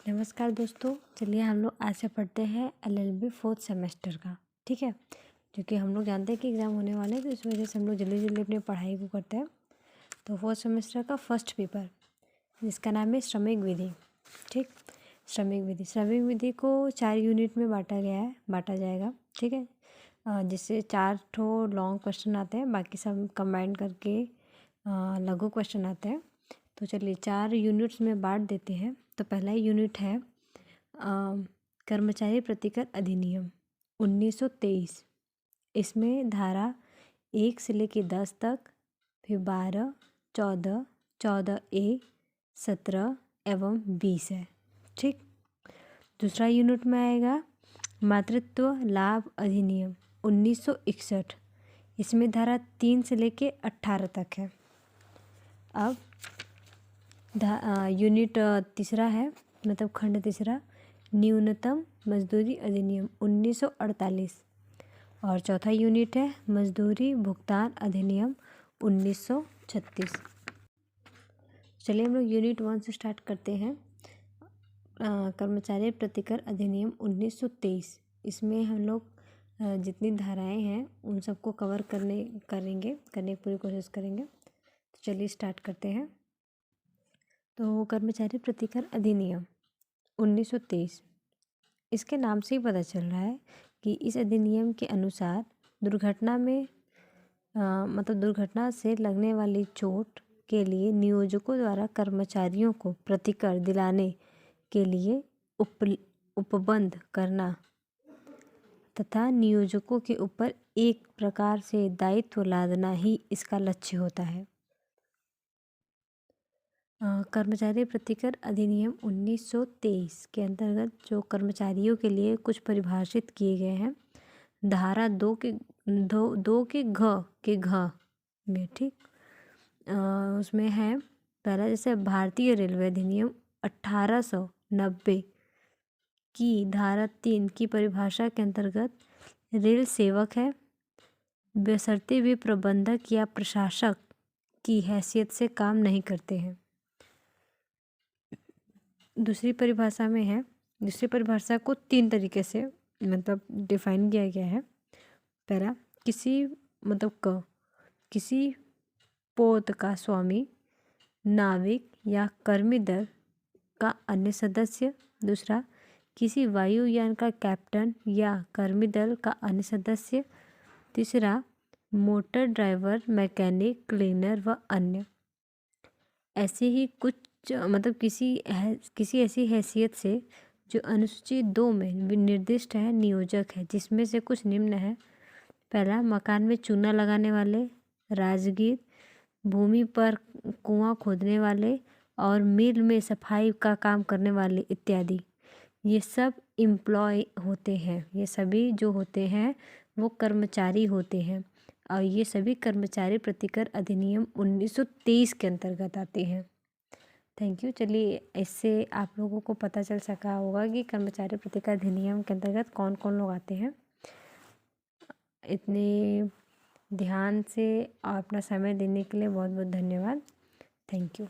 नमस्कार दोस्तों, चलिए हम लोग आज से पढ़ते हैं एलएलबी फोर्थ सेमेस्टर का। ठीक है, क्योंकि हम लोग जानते हैं कि एग्ज़ाम होने वाले हैं, तो इस वजह से हम लोग जल्दी जल्दी अपनी पढ़ाई को करते हैं। तो फोर्थ सेमेस्टर का फर्स्ट पेपर जिसका नाम है श्रमिक विधि। ठीक, श्रमिक विधि को 4 यूनिट में बांटा जाएगा। ठीक है, जिससे 4 ठो लॉन्ग क्वेश्चन आते हैं, बाकी सब कंबाइन करके लघु क्वेश्चन आते हैं। तो चलिए 4 यूनिट्स में बांट देते हैं। तो पहला यूनिट है कर्मचारी प्रतिकर अधिनियम 1923। इसमें धारा 1 से लेकर 10 तक, फिर 12, 14, 14A, 17 एवं 20 है। ठीक, दूसरा यूनिट में आएगा मातृत्व लाभ अधिनियम 1961। इसमें धारा 3 से लेकर 18 तक है। अब यूनिट तीसरा है, मतलब खंड तीसरा, न्यूनतम मजदूरी अधिनियम 1948। और चौथा यूनिट है मजदूरी भुगतान अधिनियम 1936। चलिए हम लोग यूनिट 1 से स्टार्ट करते हैं। कर्मचारी प्रतिकर अधिनियम 1923। इसमें हम लोग जितनी धाराएं हैं उन सबको कवर करने की पूरी कोशिश करेंगे। तो चलिए स्टार्ट करते हैं। तो कर्मचारी प्रतिकर अधिनियम 1923, इसके नाम से ही पता चल रहा है कि इस अधिनियम के अनुसार दुर्घटना से लगने वाली चोट के लिए नियोजकों द्वारा कर्मचारियों को प्रतिकर दिलाने के लिए उपबंध करना तथा नियोजकों के ऊपर एक प्रकार से दायित्व लादना ही इसका लक्ष्य होता है। कर्मचारी प्रतिकर अधिनियम 1923 के अंतर्गत जो कर्मचारियों के लिए कुछ परिभाषित किए गए हैं, धारा 2 के घ में। ठीक, उसमें है पहला, जैसे भारतीय रेलवे अधिनियम 1890 की धारा 3 की परिभाषा के अंतर्गत रेल सेवक है, बशर्ते वे प्रबंधक या प्रशासक की हैसियत से काम नहीं करते हैं। दूसरी परिभाषा को 3 तरीके से डिफाइन किया गया है। पहला, किसी पोत का स्वामी, नाविक या कर्मी दल का अन्य सदस्य। दूसरा, किसी वायुयान का कैप्टन या कर्मी दल का अन्य सदस्य। तीसरा, मोटर ड्राइवर, मैकेनिक, क्लीनर व अन्य। ऐसे ही कुछ किसी ऐसी हैसियत से जो अनुसूची 2 में निर्दिष्ट है नियोजक है, जिसमें से कुछ निम्न है। पहला, मकान में चूना लगाने वाले, राजगीर, भूमि पर कुआं खोदने वाले और मिल में सफाई का काम करने वाले इत्यादि। ये सब एम्प्लॉय होते हैं। ये सभी जो होते हैं वो कर्मचारी होते हैं, और ये सभी कर्मचारी प्रतिकर अधिनियम 1923 के अंतर्गत आते हैं। Thank you. चलिए, इससे आप लोगों को पता चल सका होगा कि कर्मचारी प्रतिकर अधिनियम के अंतर्गत कौन कौन लोग आते हैं। इतने ध्यान से और अपना समय देने के लिए बहुत बहुत धन्यवाद। Thank you.